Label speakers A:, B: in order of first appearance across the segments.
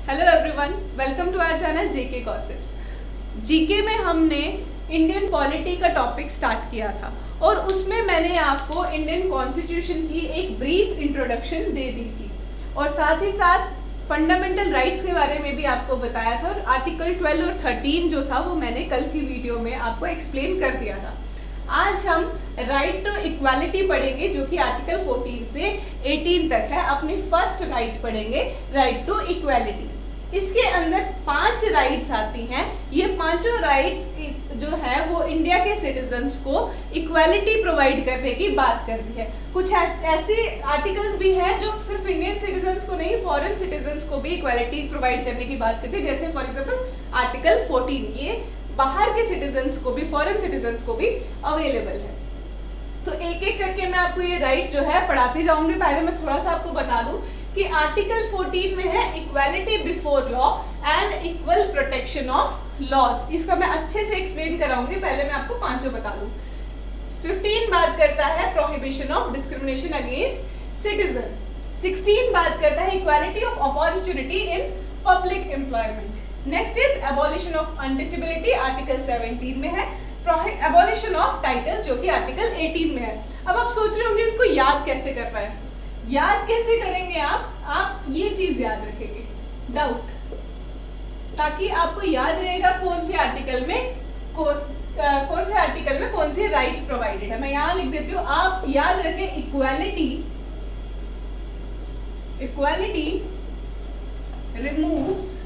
A: Hello everyone, welcome to our channel JK gossips. GK में हमने Indian polity का topic start किया था और उसमें मैंने आपको इंडियन कॉन्स्टिट्यूशन की एक ब्रीफ इंट्रोडक्शन दे दी थी और साथ ही साथ फंडामेंटल राइट्स के बारे में भी आपको बताया था और आर्टिकल 12 और 13 जो था वो मैंने कल की वीडियो में आपको एक्सप्लेन कर दिया था। आज हम राइट टू इक्वालिटी पढ़ेंगे जो कि आर्टिकल 14 से 18 तक है। अपनी फर्स्ट राइट पढ़ेंगे, राइट टू इक्वालिटी। इसके अंदर 5 राइट्स आती हैं। ये पांचों राइट्स जो है वो इंडिया के सिटीजन्स को इक्वालिटी प्रोवाइड करने की बात करती है। कुछ ऐसे आर्टिकल्स भी हैं जो सिर्फ इंडियन सिटीजन्स को नहीं, फॉरेन सिटीजन्स को भी इक्वालिटी प्रोवाइड करने की बात करती है। जैसे फॉर एग्जाम्पल आर्टिकल 14, ये बाहर के सिटीजन्स को भी, फॉरेन सिटीजन्स को भी अवेलेबल है। तो एक एक करके मैं आपको ये राइट जो है पढ़ाती जाऊंगी। पहले मैं थोड़ा सा आपको बता दूं कि आर्टिकल 14 में है equality before law and equal protection of laws. इसका मैं अच्छे से एक्सप्लेन कराऊंगी। पहले मैं आपको पांचों बता दूं। 15 बात करता है prohibition of discrimination against citizen. 16 बात करता है equality of opportunity in public employment. Next is abolition of untouchability, article 17 में है। एबॉलिशन ऑफ टाइटल्स जो कि आर्टिकल 18 में है। अब आप सोच रहे होंगे इनको याद कैसे करना है। याद कैसे करेंगे आप ये चीज याद रखेंगे, डाउट, ताकि आपको याद रहेगा कौन से आर्टिकल में कौन सी राइट प्रोवाइडेड है। मैं यहां लिख देती हूँ, आप याद रखें equality removes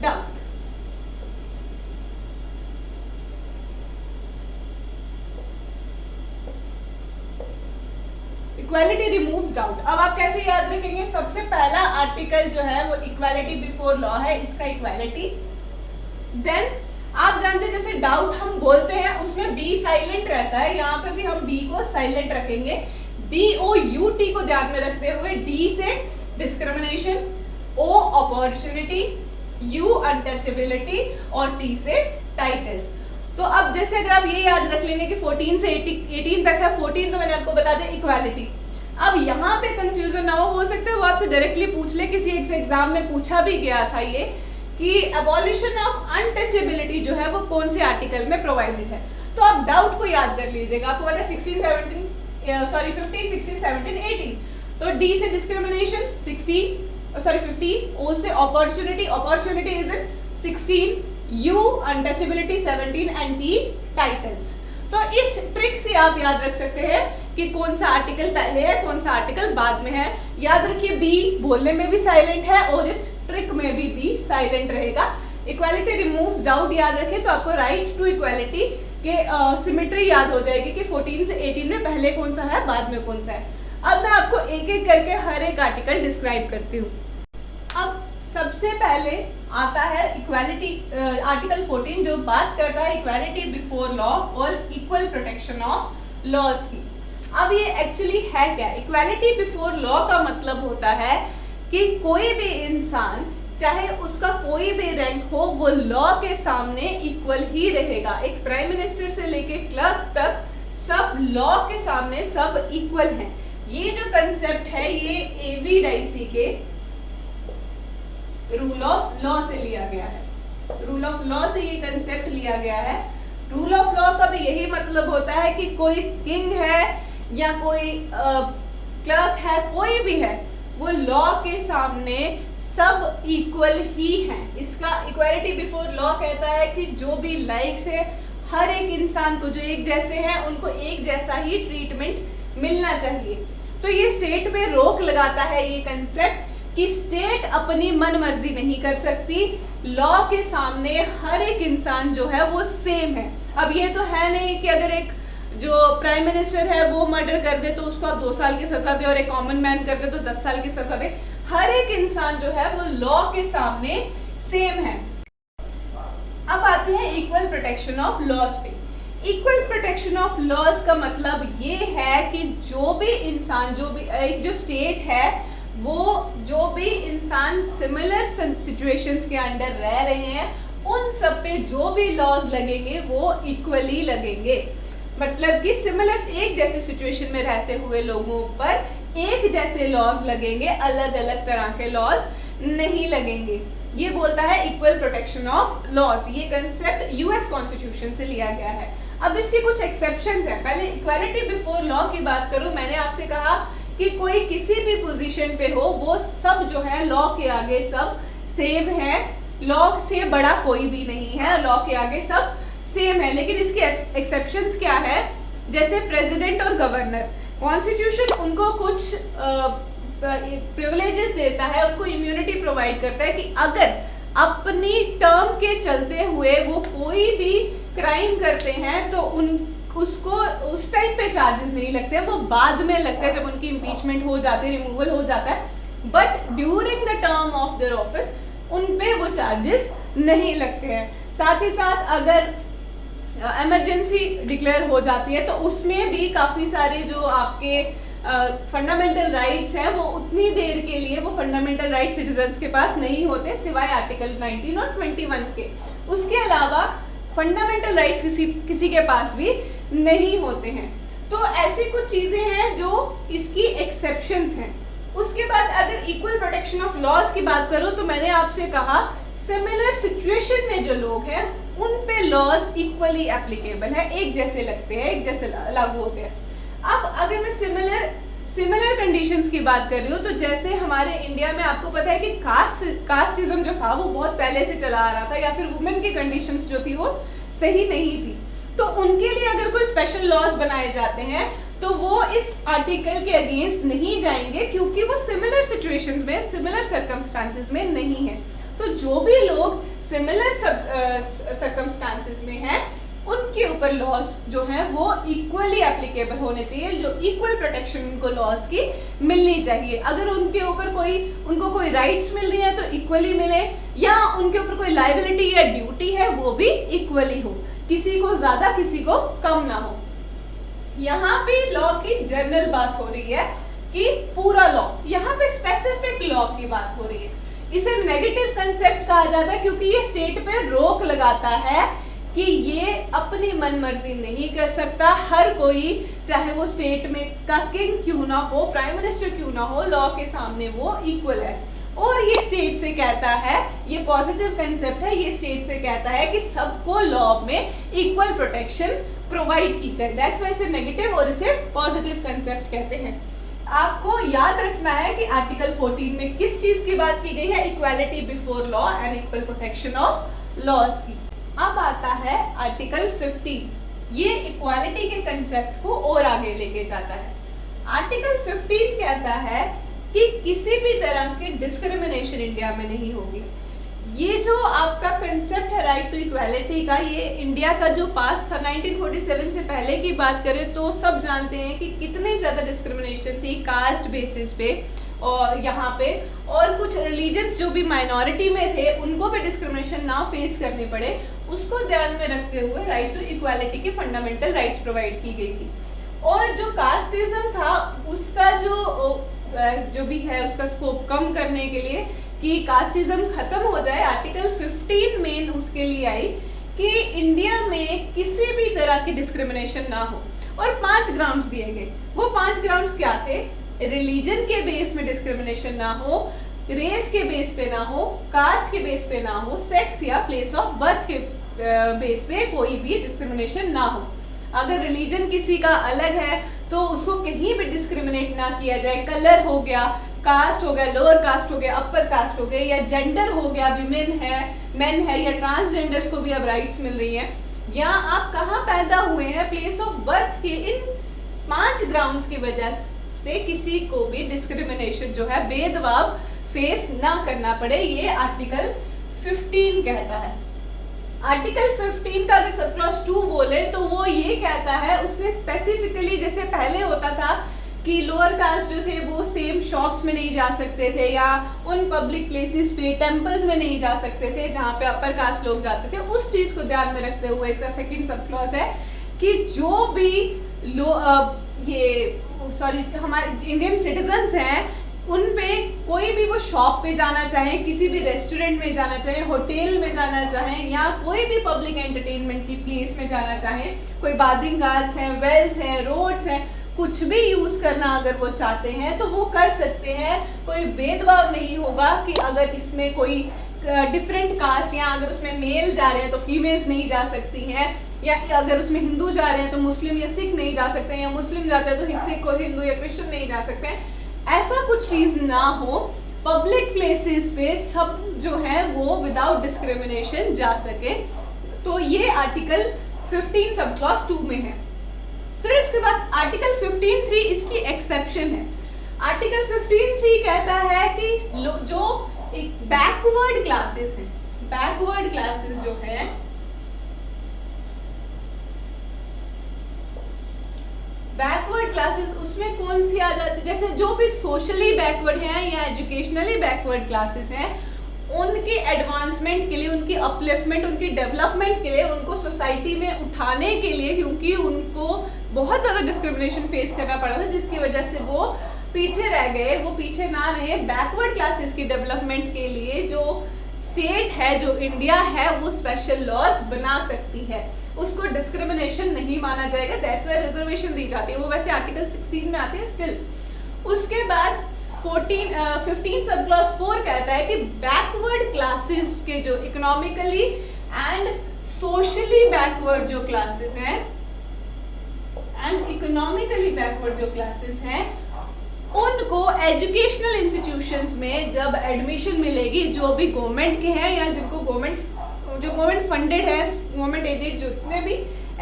A: doubt. Equality removes doubt. अब आप कैसे याद रखेंगे? सबसे पहला आर्टिकल जो है वो इक्वालिटी बिफोर लॉ है, इसका इक्वालिटी। देन आप जानते हैं जैसे डाउट हम बोलते हैं उसमें बी साइलेंट रहता है, यहाँ पे भी हम बी को साइलेंट रखेंगे। DOUT को ध्यान में रखते हुए डी से discrimination, O opportunity, U untouchability और T से टाइटल्स। तो अब जैसे अगर आप ये याद रख लेंगे कि 14 से 18 तक है। 14 तो मैंने आपको बता दिया इक्वालिटी। अब यहाँ पे कंफ्यूजन ना हो सकता है वो आपसे डायरेक्टली पूछ ले, किसी एक एग्जाम में पूछा भी गया था ये कि एबॉलिशन ऑफ अनटचेबिलिटी जो है वो कौन से आर्टिकल में प्रोवाइडेड है। तो आप डाउट को याद कर लीजिएगा। आपको पता है 15, 16, 17, 18। तो डी से डिस्क्रिमिनेशन 15, ओ से opportunity is in 16, U untouchability 17 and T titles. तो इस ट्रिक से आप याद रख सकते हैं कि कौन सा आर्टिकल पहले है, कौन सा आर्टिकल बाद में है। याद रखिए बी बोलने में भी साइलेंट है और इस ट्रिक में भी बी साइलेंट रहेगा। इक्वालिटी रिमूव्स डाउट याद रखें तो आपको राइट टू इक्वालिटी के सिमेट्री याद हो जाएगी कि 14 से 18 में पहले कौन सा है, बाद में कौन सा है। अब मैं आपको एक एक करके हर एक आर्टिकल डिस्क्राइब करती हूँ। अब सबसे पहले आता है इक्वालिटी, आर्टिकल 14 जो बात करता है इक्वालिटी बिफोर लॉ और इक्वल प्रोटेक्शन ऑफ लॉज की। अब ये एक्चुअली है क्या? इक्वालिटी बिफोर लॉ का मतलब होता है कि कोई भी इंसान चाहे उसका कोई भी रैंक हो वो लॉ के सामने इक्वल ही रहेगा। एक प्राइम मिनिस्टर से लेके क्लर्क तक सब लॉ के सामने सब इक्वल हैं। ये जो कंसेप्ट है ये एवी डाइसी के रूल ऑफ लॉ से लिया गया है। रूल ऑफ लॉ से ये कंसेप्ट लिया गया है। रूल ऑफ लॉ का भी यही मतलब होता है कि कोई किंग है या कोई क्लर्क है, कोई भी है, वो लॉ के सामने सब इक्वल ही हैं। इसका इक्वालिटी बिफोर लॉ कहता है कि जो भी लाइक्स है हर एक इंसान को, जो एक जैसे हैं उनको एक जैसा ही ट्रीटमेंट मिलना चाहिए। तो ये स्टेट पे रोक लगाता है ये कंसेप्ट कि स्टेट अपनी मन मर्जी नहीं कर सकती, लॉ के सामने हर एक इंसान जो है वो सेम है। अब ये तो है नहीं कि अगर एक जो प्राइम मिनिस्टर है वो मर्डर कर दे तो उसको आप 2 साल की सजा दे और एक कॉमन मैन कर दे तो 10 साल की सजा दे। हर एक इंसान जो है वो लॉ के सामने सेम है। अब आते हैं इक्वल प्रोटेक्शन ऑफ लॉज पे। इक्वल प्रोटेक्शन ऑफ लॉज का मतलब ये है कि जो भी इंसान, जो भी एक जो स्टेट है, वो जो भी इंसान सिमिलर सिचुएशंस के अंडर रह रहे हैं उन सब पे जो भी लॉज लगेंगे वो इक्वली लगेंगे। मतलब कि सिमिलर एक जैसे सिचुएशन में रहते हुए लोगों पर एक जैसे लॉज लगेंगे, अलग अलग तरह के लॉज नहीं लगेंगे। ये बोलता है इक्वल प्रोटेक्शन ऑफ लॉज। ये कंसेप्ट यूएस कॉन्स्टिट्यूशन से लिया गया है। अब इसके कुछ एक्सेप्शंस हैं। पहले इक्वालिटी बिफोर लॉ की बात करूं, मैंने आपसे कहा कि कोई किसी भी पोजीशन पे हो वो सब जो है लॉ के आगे सब सेम है, लॉ से बड़ा कोई भी नहीं है, लॉ के आगे सब सेम है। लेकिन इसके एक्सेप्शंस क्या है? जैसे प्रेसिडेंट और गवर्नर, कॉन्स्टिट्यूशन उनको कुछ प्रिविलेजेस देता है, उनको इम्यूनिटी प्रोवाइड करता है कि अगर अपनी टर्म के चलते हुए वो कोई भी क्राइम करते हैं तो उसको उस टाइम पे चार्जेस नहीं लगते हैं, वो बाद में लगते हैं जब उनकी इम्पीचमेंट हो जाती है, रिमूवल हो जाता है। But during the term of their office उन पे वो चार्जेस नहीं लगते हैं। साथ ही साथ अगर इमरजेंसी डिक्लेयर हो जाती है तो उसमें भी काफ़ी सारे जो आपके फंडामेंटल राइट्स हैं वो उतनी देर के लिए वो फंडामेंटल राइट सिटीजन्स के पास नहीं होते, सिवाय आर्टिकल 19 और 21 के। उसके अलावा फंडामेंटल राइट्स किसी के पास भी नहीं होते हैं। तो ऐसी कुछ चीज़ें हैं जो इसकी एक्सेप्शंस हैं। उसके बाद अगर इक्वल प्रोटेक्शन ऑफ लॉज की बात करूं तो मैंने आपसे कहा सिमिलर सिचुएशन में जो लोग हैं उन पे लॉज इक्वली एप्लीकेबल है, एक जैसे लगते हैं, एक जैसे लागू होते हैं। अब अगर मैं सिमिलर कंडीशंस की बात कर रही हूँ तो जैसे हमारे इंडिया में आपको पता है कि कास्टिज्म जो था वो बहुत पहले से चला आ रहा था, या फिर वुमेन की कंडीशंस जो थी वो सही नहीं थी, तो उनके लिए अगर कोई स्पेशल लॉज बनाए जाते हैं तो वो इस आर्टिकल के अगेंस्ट नहीं जाएंगे, क्योंकि वो सिमिलर सिचुएशंस में, सिमिलर सर्कमस्टांसेस में नहीं है। तो जो भी लोग सिमिलर सर्कमस्टांसेस में हैं उनके ऊपर लॉज जो है वो इक्वली एप्लीकेबल होने चाहिए, जो इक्वल प्रोटेक्शन उनको लॉज की मिलनी चाहिए। अगर उनके ऊपर उनको कोई राइट्स मिल रही है तो इक्वली मिले, या उनके ऊपर कोई लायबिलिटी या ड्यूटी है वो भी इक्वली हो, किसी को ज्यादा किसी को कम ना हो। यहाँ पे लॉ की जनरल बात हो रही है कि पूरा लॉ, यहाँ पे स्पेसिफिक लॉ की बात हो रही है। इसे नेगेटिव कंसेप्ट कहा जाता है क्योंकि ये स्टेट पे रोक लगाता है कि ये अपनी मनमर्जी नहीं कर सकता। हर कोई, चाहे वो स्टेट में का किंग क्यों ना हो, प्राइम मिनिस्टर क्यों ना हो, लॉ के सामने वो इक्वल है। और ये स्टेट से कहता है, ये पॉजिटिव कंसेप्ट है, ये स्टेट से कहता है कि सबको लॉ में इक्वल प्रोटेक्शन प्रोवाइड की जाए। दैट्स व्हाई इसे नेगेटिव और इसे पॉजिटिव कंसेप्ट कहते हैं। आपको याद रखना है कि आर्टिकल 14 में किस चीज की बात की गई है? Equality before law and equal protection of laws की। अब आता है आर्टिकल 15, ये इक्वालिटी के कंसेप्ट को और आगे लेके जाता है। आर्टिकल 15 कहता है कि किसी भी तरह की डिस्क्रिमिनेशन इंडिया में नहीं होगी। ये जो आपका कंसेप्ट है राइट टू इक्वालिटी का, ये इंडिया का जो पास था 1947 से पहले की बात करें तो सब जानते हैं कि कितनी ज़्यादा डिस्क्रिमिनेशन थी कास्ट बेसिस पे, और यहाँ पे और कुछ रिलीजन्स जो भी माइनॉरिटी में थे उनको भी डिस्क्रिमिनेशन ना फेस करनी पड़े, उसको ध्यान में रखते हुए राइट टू इक्वालिटी की फंडामेंटल राइट्स प्रोवाइड की गई थी। और जो कास्टिज्म था उसका जो भी है उसका स्कोप कम करने के लिए कि कास्टिज्म खत्म हो जाए, आर्टिकल 15 मेन उसके लिए आई कि इंडिया में किसी भी तरह की डिस्क्रिमिनेशन ना हो। और 5 ग्राउंड्स दिए गए। वो 5 ग्राउंड्स क्या थे? रिलीजन के बेस में डिस्क्रिमिनेशन ना हो, रेस के बेस पे ना हो, कास्ट के बेस पे ना हो, सेक्स या प्लेस ऑफ बर्थ के बेस पे कोई भी डिस्क्रिमिनेशन ना हो। अगर रिलीजन किसी का अलग है तो उसको कहीं भी डिस्क्रिमिनेट ना किया जाए। कलर हो गया, कास्ट हो गया, लोअर कास्ट हो गया, अपर कास्ट हो गया, या जेंडर हो गया, विमेन है, मेन है, या ट्रांसजेंडर्स को भी अब राइट्स मिल रही है, या आप कहाँ पैदा हुए हैं, प्लेस ऑफ बर्थ के, इन 5 ग्राउंड्स की वजह से किसी को भी डिस्क्रिमिनेशन जो है भेदभाव फेस ना करना पड़े, ये आर्टिकल 15 कहता है। आर्टिकल 15 का अगर सब क्लॉज 2 बोले तो वो ये कहता है, उसने स्पेसिफिकली, जैसे पहले होता था कि लोअर कास्ट जो थे वो सेम शॉप्स में नहीं जा सकते थे, या उन पब्लिक प्लेसेस पे, टेम्पल्स में नहीं जा सकते थे जहाँ पे अपर कास्ट लोग जाते थे, उस चीज़ को ध्यान में रखते हुए इसका सेकंड सब क्लॉज है कि जो भी हमारे इंडियन सिटीजन्स हैं उन पे कोई भी वो शॉप पे जाना चाहे, किसी भी रेस्टोरेंट में जाना चाहे, होटल में जाना चाहे, या कोई भी पब्लिक एंटरटेनमेंट की प्लेस में जाना चाहे, कोई बाथिंग घाट्स हैं, वेल्स हैं, रोड्स हैं, कुछ भी यूज करना अगर वो चाहते हैं तो वो कर सकते हैं। कोई भेदभाव नहीं होगा कि अगर इसमें कोई डिफरेंट कास्ट या अगर उसमें मेल जा रहे हैं तो फीमेल्स नहीं जा सकती हैं, या अगर उसमें हिंदू जा रहे हैं तो मुस्लिम या सिख नहीं जा सकते हैं, या मुस्लिम जाते हैं तो सिख और हिंदू या क्रिश्चियन नहीं जा सकते हैं। ऐसा कुछ चीज ना हो, पब्लिक प्लेसेस पे सब जो है वो विदाउट डिस्क्रिमिनेशन जा सके। तो ये आर्टिकल 15 सब क्लॉज 2 में है। फिर इसके बाद आर्टिकल 15(3) इसकी एक्सेप्शन है। आर्टिकल 15(3) कहता है कि जो एक बैकवर्ड क्लासेस हैं, बैकवर्ड क्लासेस जो है बैकवर्ड क्लासेस, उसमें कौन सी आ जाती है, जैसे जो भी सोशली बैकवर्ड हैं या एजुकेशनली बैकवर्ड क्लासेस हैं, उनके एडवांसमेंट के लिए, उनकी अपलिफ्टमेंट, उनकी डेवलपमेंट के लिए, उनको सोसाइटी में उठाने के लिए, क्योंकि उनको बहुत ज़्यादा डिस्क्रिमिनेशन फेस करना पड़ा था जिसकी वजह से वो पीछे रह गए, वो पीछे ना रहे। बैकवर्ड क्लासेस की डेवलपमेंट के लिए जो स्टेट है, जो इंडिया है, वो स्पेशल लॉज बना सकती है, उसको डिस्क्रिमिनेशन नहीं माना जाएगा। दैट्स व्हाई रिजर्वेशन दी जाती है। वो वैसे आर्टिकल 16 में आती है स्टिल। उसके बाद 15 सब क्लॉज 4 कहता है कि बैकवर्ड क्लासेस के जो इकोनॉमिकली एंड सोशली बैकवर्ड जो क्लासेस हैं, एंड इकोनॉमिकली बैकवर्ड जो क्लासेस हैं, उनको एजुकेशनल इंस्टीट्यूशंस में जब एडमिशन मिलेगी, जो भी गवर्नमेंट के हैं या जिनको गवर्नमेंट फंडेड है, गवर्नमेंट एडेड जितने भी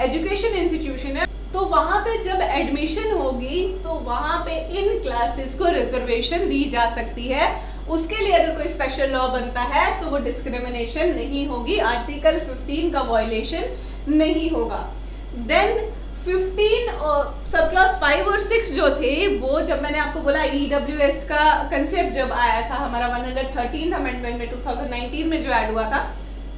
A: एजुकेशन इंस्टीट्यूशन है, तो वहां पे जब एडमिशन होगी तो वहां पे इन क्लासेस को रिजर्वेशन दी जा सकती है। उसके लिए अगर कोई स्पेशल लॉ बनता है तो वो डिस्क्रिमिनेशन नहीं होगी, आर्टिकल 15 का वायलेशन नहीं होगा। देन 15 सब क्लॉज 5 और 6 जो थे, वो जब मैंने आपको बोला EWS का कंसेप्ट जब आया था हमारा 113th अमेंडमेंट में 2019 में जो ऐड हुआ था,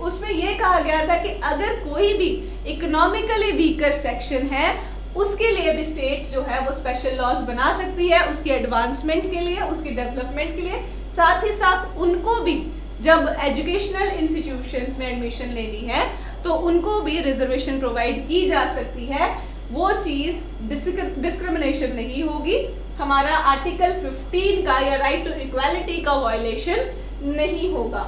A: उसमें ये कहा गया था कि अगर कोई भी इकोनॉमिकली वीकर सेक्शन है, उसके लिए भी स्टेट जो है वो स्पेशल लॉज बना सकती है, उसकी एडवांसमेंट के लिए, उसकी डेवलपमेंट के लिए। साथ ही साथ उनको भी जब एजुकेशनल इंस्टीट्यूशंस में एडमिशन लेनी है तो उनको भी रिजर्वेशन प्रोवाइड की जा सकती है। वो चीज डिस्क्रिमिनेशन नहीं होगी, हमारा आर्टिकल 15 का या राइट टू इक्वालिटी का वायलेशन नहीं होगा।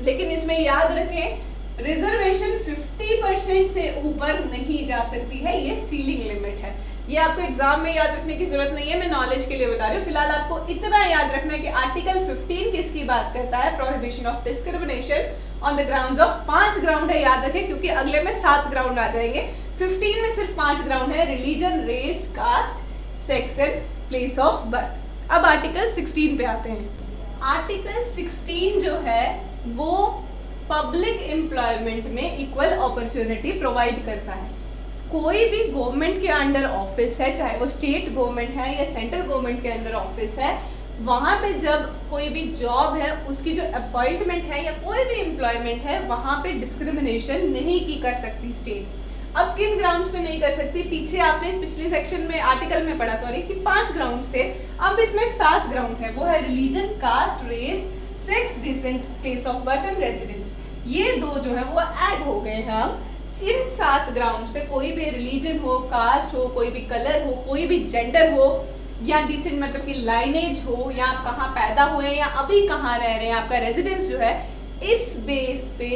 A: लेकिन इसमें याद रखें, रिजर्वेशन 50% से ऊपर नहीं जा सकती है, ये सीलिंग लिमिट है। ये आपको एग्जाम में याद रखने की जरूरत नहीं है, मैं नॉलेज के लिए बता रही हूँ। फिलहाल आपको इतना याद रखना है कि आर्टिकल 15 किसकी बात करता है, prohibition of discrimination on the grounds of 5 ground है, याद रखें, क्योंकि अगले में 7 ग्राउंड आ जाएंगे। 15 में सिर्फ 5 ग्राउंड है, religion, race, caste, sex and place of birth. अब आर्टिकल 16 पे आते हैं। आर्टिकल 16 जो है वो पब्लिक एम्प्लॉयमेंट में इक्वल अपॉर्चुनिटी प्रोवाइड करता है। कोई भी गवर्नमेंट के अंडर ऑफिस है, चाहे वो स्टेट गवर्नमेंट है या सेंट्रल गवर्नमेंट के अंडर ऑफिस है, वहां पे जब कोई भी जॉब है, उसकी जो अपॉइंटमेंट है या कोई भी एम्प्लॉयमेंट है, वहां पे डिस्क्रिमिनेशन नहीं की कर सकती स्टेट। अब किन ग्राउंड्स पे नहीं कर सकती, पीछे आपने पिछले सेक्शन में आर्टिकल में पढ़ा कि 5 ग्राउंड्स थे, अब इसमें 7 ग्राउंड है। वो है religion, caste, race, sex, descent, place of birth and residence. ये 2 जो है वो ऐड हो गए हैं। अब इन 7 ग्राउंड्स पे कोई भी रिलीजन हो, कास्ट हो, कोई भी कलर हो, कोई भी जेंडर हो, या डिसेंट मतलब कि लाइनेज हो, या आप कहाँ पैदा हुए या अभी कहाँ रह रहे हैं, आपका रेजिडेंस जो है, इस बेस पे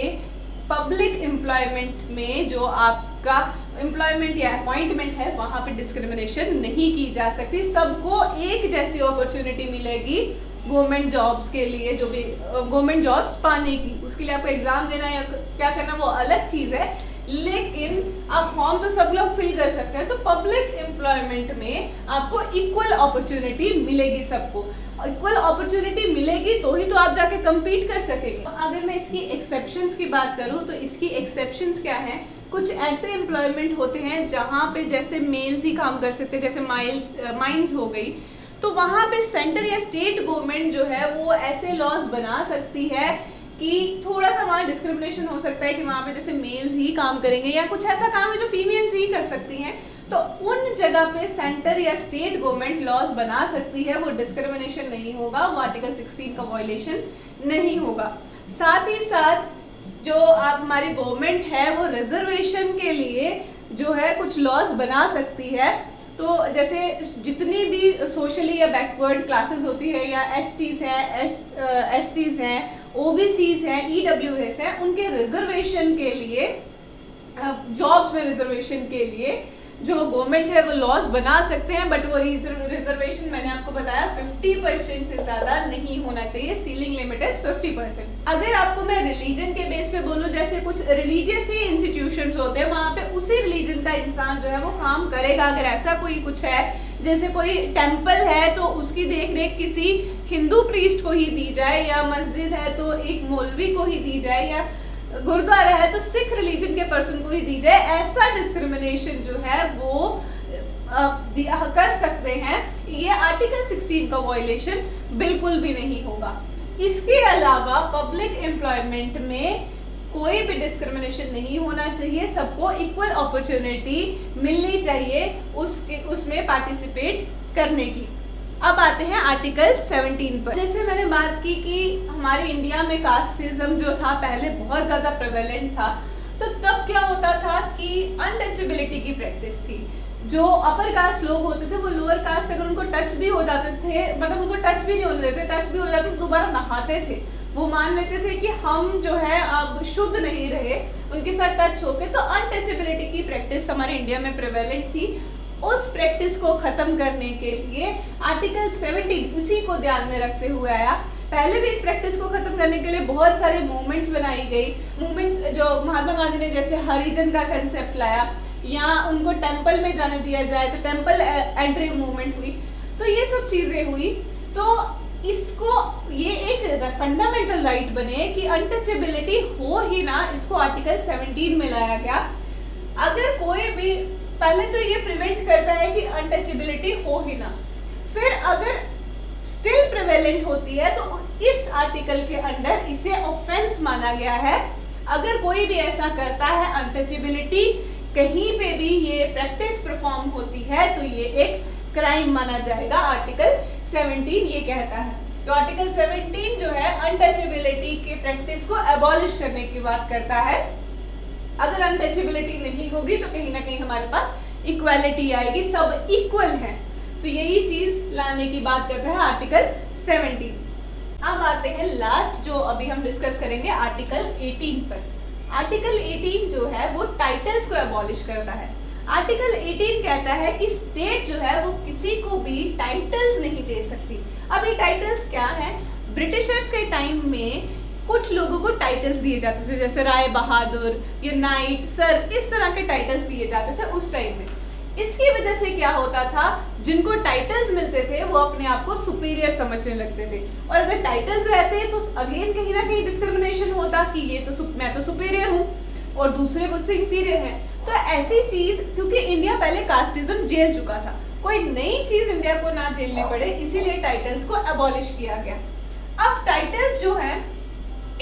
A: पब्लिक एम्प्लॉयमेंट में जो आपका एम्प्लॉयमेंट या अपॉइंटमेंट है, वहां पे डिस्क्रिमिनेशन नहीं की जा सकती। सबको एक जैसी अपॉर्चुनिटी मिलेगी गवर्नमेंट जॉब्स के लिए, जो भी गवर्नमेंट जॉब्स पाने की। उसके लिए आपको एग्जाम देना या क्या करना वो अलग चीज है, लेकिन आप फॉर्म तो सब लोग फिल कर सकते हैं। तो पब्लिक एम्प्लॉयमेंट में आपको इक्वल अपॉर्चुनिटी मिलेगी, सबको इक्वल अपॉर्चुनिटी मिलेगी तो ही तो आप जाके compete कर सकेंगे। अगर मैं इसकी एक्सेप्शंस की बात करूं तो इसकी एक्सेप्शंस क्या हैं, कुछ ऐसे एम्प्लॉयमेंट होते हैं जहां पे जैसे मेल्स ही काम कर सकते हैं, जैसे माइंस हो गई, तो वहां पे सेंटर या स्टेट गवर्नमेंट जो है वो ऐसे लॉज बना सकती है कि थोड़ा सा वहाँ डिस्क्रिमिनेशन हो सकता है कि वहाँ पे जैसे मेल्स ही काम करेंगे या कुछ ऐसा काम है जो फीमेल्स ही कर सकती हैं, तो उन जगह पे सेंटर या स्टेट गवर्नमेंट लॉज बना सकती है, वो डिस्क्रिमिनेशन नहीं होगा, वो आर्टिकल 16 का वायलेशन नहीं होगा। साथ ही साथ जो आप हमारी गवर्नमेंट है वो रिजर्वेशन के लिए जो है कुछ लॉज बना सकती है, तो जैसे जितनी भी सोशली या बैकवर्ड क्लासेस होती है, या एसटीज हैं, एससीज हैं, ओबीसीज हैं, ईडब्ल्यूएस हैं, उनके रिजर्वेशन के लिए, जॉब्स में रिजर्वेशन के लिए जो गवर्नमेंट है वो लॉज बना सकते हैं, बट वो रिजर्वेशन मैंने आपको बताया 50% से ज़्यादा नहीं होना चाहिए। Ceiling limit is 50%। अगर आपको मैं रिलीजन के बेस पे बोलूँ, जैसे कुछ रिलीजियस ही इंस्टीट्यूशंस होते हैं, वहाँ पे उसी रिलीजन का इंसान जो है वो काम करेगा। अगर ऐसा कोई कुछ है, जैसे कोई टेम्पल है तो उसकी देखरेख किसी हिंदू प्रीस्ट को ही दी जाए, या मस्जिद है तो एक मौलवी को ही दी जाए, या गुरुद्वारा है तो सिख रिलीजन के पर्सन को ही दी जाए, ऐसा डिस्क्रिमिनेशन जो है वो कर सकते हैं। ये आर्टिकल 16 का वायलेशन बिल्कुल भी नहीं होगा। इसके अलावा पब्लिक एम्प्लॉयमेंट में कोई भी डिस्क्रिमिनेशन नहीं होना चाहिए, सबको इक्वल अपॉर्चुनिटी मिलनी चाहिए उसमें पार्टिसिपेट करने की। अब आते हैं आर्टिकल 17 पर। जैसे मैंने बात की कि हमारे इंडिया में कास्टिज्म जो था पहले बहुत ज़्यादा प्रेवेलेंट था, तो तब क्या होता था कि अनटचेबिलिटी की प्रैक्टिस थी। जो अपर कास्ट लोग होते थे वो लोअर कास्ट अगर उनको टच भी हो जाते थे, मतलब उनको टच भी नहीं होने देते, टच भी हो जाते तो दोबारा नहाते थे, वो मान लेते थे कि हम जो है अब शुद्ध नहीं रहे उनके साथ टच होके। तो अनटचेबिलिटी की प्रैक्टिस हमारे इंडिया में प्रेवेलेंट थी। उस प्रैक्टिस को खत्म करने के लिए आर्टिकल 17 उसी को ध्यान में रखते हुए आया। पहले भी इस प्रैक्टिस को खत्म करने के लिए बहुत सारे मूवमेंट्स बनाई गई। मूवमेंट्स जो महात्मा गांधी ने जैसे हरिजन का कंसेप्ट लाया, या उनको टेंपल में जाने दिया जाए तो टेंपल एंट्री मूवमेंट हुई, तो ये सब चीजें हुई। तो इसको ये एक फंडामेंटल राइट बने कि अनटचेबिलिटी हो ही ना, इसको आर्टिकल 17 में लाया गया। अगर कोई भी, पहले तो ये प्रिवेंट करता है कि अनटचेबिलिटी हो ही ना, फिर अगर स्टिल प्रिवेलेंट होती है तो इस आर्टिकल के अंडर इसे ऑफेंस माना गया है। अगर कोई भी ऐसा करता है, अनटचेबिलिटी कहीं पे भी ये प्रैक्टिस परफॉर्म होती है, तो ये एक क्राइम माना जाएगा। आर्टिकल 17 ये कहता है। तो आर्टिकल 17 जो है अनटचेबिलिटी के प्रैक्टिस को एबॉलिश करने की बात करता है। अगर अनटचेबिलिटी नहीं होगी तो कहीं ना कहीं हमारे पास इक्वालिटी आएगी, सब इक्वल हैं। तो यही चीज लाने की बात करता है आर्टिकल 17। अब आते हैं लास्ट जो अभी हम डिस्कस करेंगे, आर्टिकल 18 पर। आर्टिकल 18 जो है वो टाइटल्स को एबॉलिश करता है। आर्टिकल 18 कहता है कि स्टेट जो है वो किसी को भी टाइटल्स नहीं दे सकती। अब ये टाइटल्स क्या है? ब्रिटिशर्स के टाइम में कुछ लोगों को टाइटल्स दिए जाते थे, जैसे राय बहादुर या नाइट, सर, इस तरह के टाइटल्स दिए जाते थे उस टाइम में। इसकी वजह से क्या होता था, जिनको टाइटल्स मिलते थे वो अपने आप को सुपीरियर समझने लगते थे, और अगर टाइटल्स रहते तो अगेन कहीं ना कहीं डिस्क्रिमिनेशन होता कि ये तो मैं तो सुपीरियर हूँ और दूसरे मुझसे इंफीरियर हैं। तो ऐसी चीज, क्योंकि इंडिया पहले कास्टिज्म झेल चुका था, कोई नई चीज इंडिया को ना झेलनी पड़े, इसीलिए टाइटल्स को एबॉलिश किया गया। अब टाइटल्स जो है,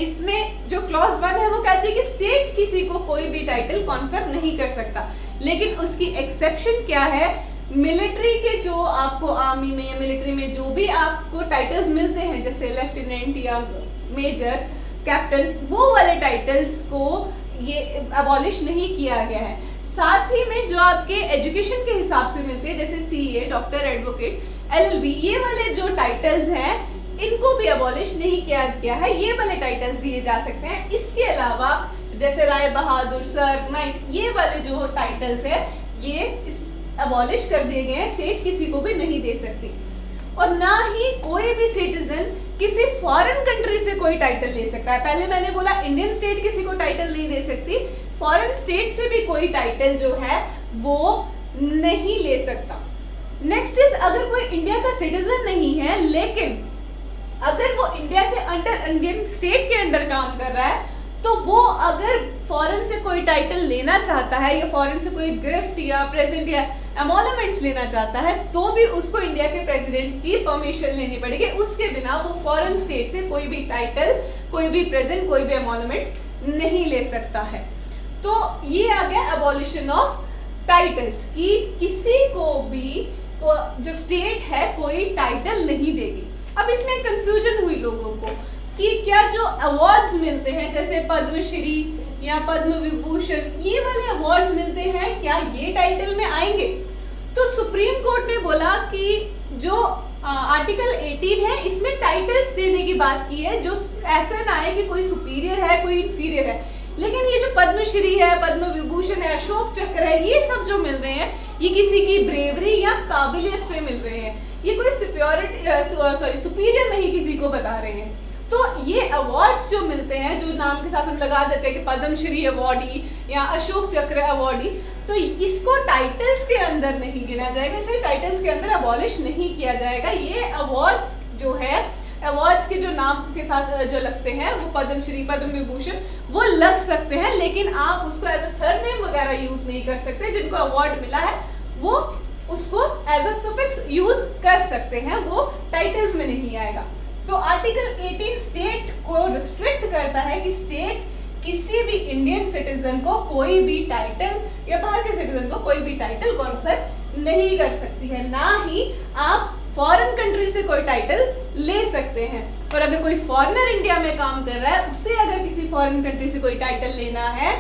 A: इसमें जो क्लॉज 1 है वो कहती है कि स्टेट किसी को कोई भी टाइटल कॉन्फर नहीं कर सकता, लेकिन उसकी एक्सेप्शन क्या है, मिलिट्री के जो आपको आर्मी में या मिलिट्री में जो भी आपको टाइटल्स मिलते हैं, जैसे लेफ्टिनेंट या मेजर, कैप्टन, वो वाले टाइटल्स को ये एबॉलिश नहीं किया गया है। साथ ही में जो आपके एजुकेशन के हिसाब से मिलते हैं, जैसे सीए, डॉक्टर, एडवोकेट, एलएलबी, ये वाले जो टाइटल्स हैं इनको भी एबॉलिश नहीं किया गया है, ये वाले टाइटल्स दिए जा सकते हैं। इसके अलावा जैसे राय बहादुर, सर, नाइट, ये वाले जो टाइटल्स है ये एबॉलिश कर दिए गए हैं, स्टेट किसी को भी नहीं दे सकती। और ना ही कोई भी सिटीजन किसी फॉरेन कंट्री से कोई टाइटल ले सकता है। पहले मैंने बोला इंडियन स्टेट किसी को टाइटल नहीं दे सकती, फॉरेन स्टेट से भी कोई टाइटल जो है वो नहीं ले सकता। नेक्स्ट इज, अगर कोई इंडिया का सिटीजन नहीं है लेकिन अगर वो इंडिया के अंडर, इंडियन स्टेट के अंडर काम कर रहा है, तो वो अगर फॉरेन से कोई टाइटल लेना चाहता है या फॉरेन से कोई गिफ्ट या प्रेजेंट या एमोलमेंट्स लेना चाहता है, तो भी उसको इंडिया के प्रेसिडेंट की परमिशन लेनी पड़ेगी। उसके बिना वो फॉरेन स्टेट से कोई भी टाइटल, कोई भी प्रेजेंट, कोई भी एमोलमेंट नहीं ले सकता है। तो ये आ गया एबॉलिशन ऑफ टाइटल्स, कि किसी को भी जो स्टेट है कोई टाइटल नहीं देगी। अब इसमें कंफ्यूजन हुई लोगों को कि क्या जो अवार्ड्स मिलते हैं, जैसे पद्मश्री या पद्म विभूषण, ये वाले अवार्ड्स मिलते हैं, क्या ये टाइटल में आएंगे? तो सुप्रीम कोर्ट ने बोला कि जो आर्टिकल 18 है इसमें टाइटल्स देने की बात की है, जो ऐसा ना है कि कोई सुपीरियर है कोई इंफीरियर है। लेकिन ये जो पद्मश्री है, पद्म विभूषण है, अशोक चक्र है, ये सब जो मिल रहे हैं ये किसी की ब्रेवरी या काबिलियत पे मिल रहे हैं, ये कोई सुपीरियर नहीं किसी को बता रहे हैं। तो ये अवार्ड्स जो मिलते हैं, जो नाम के साथ हम लगा देते हैं कि पद्मश्री अवार्डी या अशोक चक्र अवार्डी, तो इसको टाइटल्स के अंदर नहीं गिना जाएगा, इसे टाइटल्स के अंदर अबॉलिश नहीं किया जाएगा। ये अवार्ड्स जो है, अवार्ड्स के जो नाम के साथ जो लगते हैं वो पद्मश्री, पद्म विभूषण वो लग सकते हैं, लेकिन आप उसको एज अ सरनेम वगैरह यूज नहीं कर सकते। जिनको अवार्ड मिला है वो उसको एज अ सफिक्स यूज कर सकते हैं, वो टाइटल्स में नहीं आएगा। तो आर्टिकल 18 स्टेट को रिस्ट्रिक्ट करता है कि स्टेट किसी भी इंडियन सिटीजन को कोई भी टाइटल या बाहर के सिटीजन को कोई भी टाइटल कॉन्फर नहीं कर सकती है, ना ही आप फॉरेन कंट्री से कोई टाइटल ले सकते हैं। और अगर कोई फॉरेनर इंडिया में काम कर रहा है, उसे अगर किसी फॉरेन कंट्री से कोई टाइटल लेना है,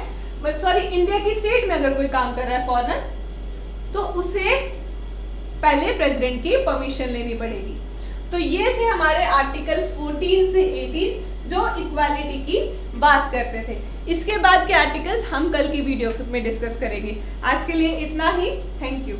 A: सॉरी इंडिया की स्टेट में अगर कोई काम कर रहा है फॉरेनर, तो उसे पहले प्रेसिडेंट की परमिशन लेनी पड़ेगी। तो ये थे हमारे आर्टिकल 14 से 18 जो इक्वालिटी की बात करते थे। इसके बाद के आर्टिकल्स हम कल की वीडियो में डिस्कस करेंगे। आज के लिए इतना ही। Thank you.